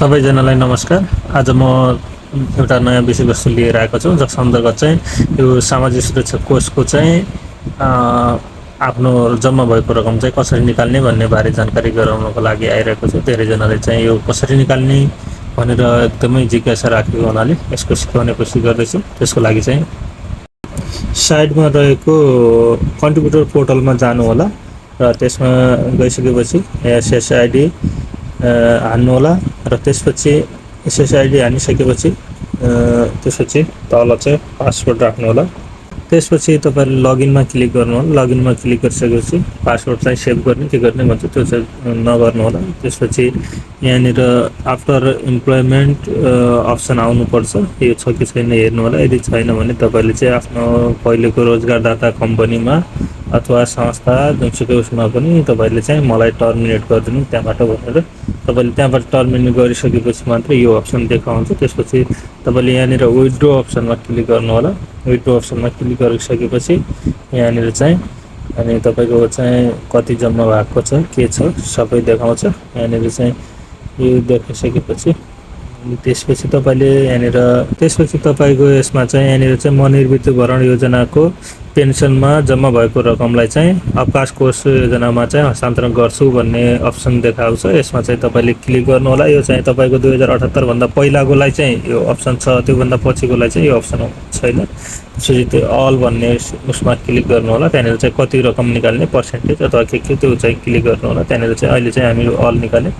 सबैजनालाई नमस्कार। आज म एउटा नयाँ विषयवस्तु लिएर आएको छु जसको अन्तर्गत चाहिँ यो सामाजिक सुरक्षा कोषको चाहिँ आफ्नो जम्मा भएको रकम चाहिँ कसरी निकाल्ने भन्ने बारे जानकारी गराउनको लागि आइरहेको छु। धेरैजनाले चाहिँ यो कसरी निकाल्ने भनेर एकदमै जिज्ञासा राखेको हुनाले यसको सिकाउने कोसिस गर्दैछु। त्यसको लागि चाहिँ साइडमा रहेको कन्ट्रिब्युटर पोर्टलमा जानु होला र त्यसमा गइसकेपछि एसएसआइडी हान्नु होला र त्यसपछि एसएसआइडी हानिसकेपछि त्यसपछि तल चाहिँ पासवर्ड राख्नु होला। त्यसपछि तपाईले लगइनमा क्लिक गर्नु होला। लगइनमा क्लिक गरिसकेपछि पासवर्ड चाहिँ सेभ गर्ने के गर्ने भन्छ त्यो चाहिँ नगर्नु होला। त्यसपछि यहाँनिर आफ्टर इम्प्लोइमेन्ट अप्सन आउनुपर्छ। यो छ कि छैन हेर्नु होला। यदि छैन भने तपाईले चाहिँ आफ्नो पहिलेको रोजगारदाता कम्पनीमा अथवा संस्था जुनसुकै उसमा पनि तपाईले चाहिँ मलाई टर्मिनेट गरिदिनु त्यहाँबाट भनेर तपाईले त्यहाँबाट टर्मिनेट गरिसकेपछि मात्रै यो अप्सन देखाउँछ। त्यसपछि तपाईले यहाँनिर विथड्र अप्सनमा क्लिक गर्नु होला। विथड्र अप्सनमा क्लिक गरिसकेपछि यहाँनिर चाहिँ अनि तपाईको चाहिँ कति जम्मा भएको छ के छ सबै देखाउँछ। यहाँनिर चाहिँ यो देखिसकेपछि त्यसपछि तपाईले यहाँनिर त्यसपछि तपाईको यसमा चाहिँ यहाँनिर चाहिँ मनोवृत्तिभरण योजनाको पेन्सनमा जम्मा भएको रकमलाई चाहिँ अवकाश कोष योजनामा चाहिँ हस्तान्तरण गर्छु भन्ने अप्सन देखाउँछ। यसमा चाहिँ तपाईले क्लिक गर्नु होला। यो चाहिँ तपाईको 2078 भन्दा पहिलाकोलाई चाहिँ यो अप्सन छ, त्योभन्दा पछिकोलाई चाहिँ यो अप्सन छैन। त्यसपछि त्यो अल भन्ने उसमा क्लिक गर्नु होला। त्यहाँनिर चाहिँ कति रकम निकाल्ने पर्सेन्टेज अथवा के त्यो चाहिँ क्लिक गर्नु होला। त्यहाँनिर चाहिँ अहिले चाहिँ हामी अल निकाल्ने।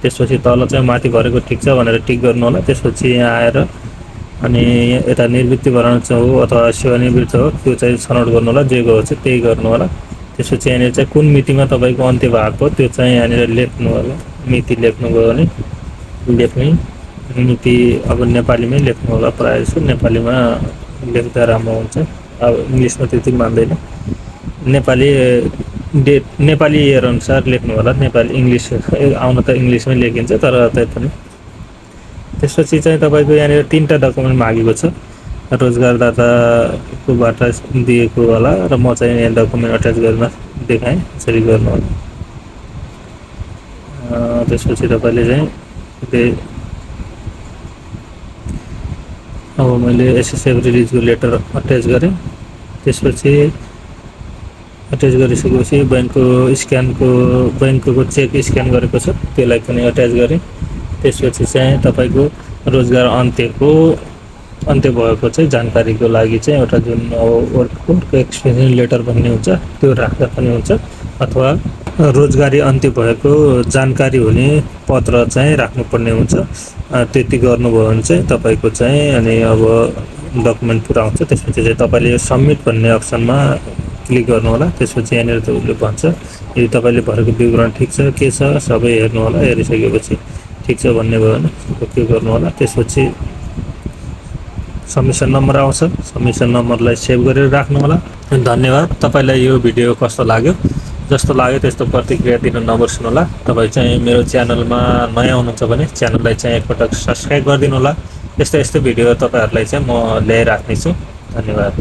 त्यसपछि तल चाहिँ माथि भरेको ठिक छ भनेर टिक गर्नु होला। त्यसपछि यहाँ आएर अनि यता निवृत्तिभरण चाहिँ हो अथवा सेवानिवृत्त हो त्यो चाहिँ छनौट गर्नु होला। जे गयो चाहिँ त्यही गर्नु होला। त्यसपछि यहाँनिर चाहिँ कुन मितिमा तपाईँको अन्त्य भएको त्यो चाहिँ यहाँनिर लेख्नु होला। मिति लेख्नुभयो भने लेख्ने मिति अब नेपालीमै लेख्नु होला। प्रायः जस्तो नेपालीमा लेख्दा राम्रो हुन्छ। अब इङ्ग्लिसमा त्यति मान्दैन। नेपाली इयर अनुसार लेख्नु होला। नेपाली इङ्ग्लिस आउन त इङ्ग्लिसमै लेखिन्छ तर पनि त्यसपछि चाहिँ तपाईको यहाँनिर 3टा डकुमेन्ट मागेको छ। रोजगारदाताकोबाट दिएको होला र म चाहिँ यहाँ डकुमेन्ट अट्याच गर्न देखाएँ। यसरी गर्नु होला। त्यसपछि तपाईले चाहिँ अब मैले एसएसएफ रिलिजको लेटर अट्याच गरेँ। त्यसपछि अट्याच गरिसकेपछि ब्याङ्कको चेक स्क्यान गरेको छ त्यसलाई पनि अट्याच गरेँ। त्यसपछि चाहिँ तपाईको रोजगार अन्त्य भएको चाहिँ जानकारीको लागि चाहिँ एउटा जुन वर्क एक्सपिरियन्स लेटर भन्ने हुन्छ त्यो राख्दा पनि हुन्छ अथवा रोजगारी अन्त्य भएको जानकारी हुने पत्र चाहिँ राख्नुपर्ने हुन्छ। त्यति गर्नुभयो भने चाहिँ तपाईको चाहिँ अनि अब डकुमेन्ट पुरा हुन्छ। त्यसपछि चाहिँ तपाईले यो सबमिट भन्ने अप्सनमा क्लिक गर्नु होला। त्यसपछि यहाँनिर त उसले भन्छ यदि तपाईले भरेको विवरण ठिक छ के छ सबै हेर्नु होला। हेरिसकेपछि ठिक छ भन्ने भयो भने ओके गर्नु होला। त्यसपछि सबमिसन नम्बर आउँछ। सबमिसन नम्बरलाई सेभ गरेर राख्नु होला। धन्यवाद। तपाईलाई यो भिडियो कस्तो लाग्यो? जस्तो लाग्यो त्यस्तो प्रतिक्रिया दिन नबिर्सनु होला। तपाईँ चाहिँ मेरो च्यानलमा नयाँ हुनुहुन्छ भने च्यानललाई चाहिँ एकपटक सब्सक्राइब गरिदिनु होला। यस्तो भिडियो तपाईहरुलाई चाहिँ म ल्याइराख्नेछु। धन्यवाद।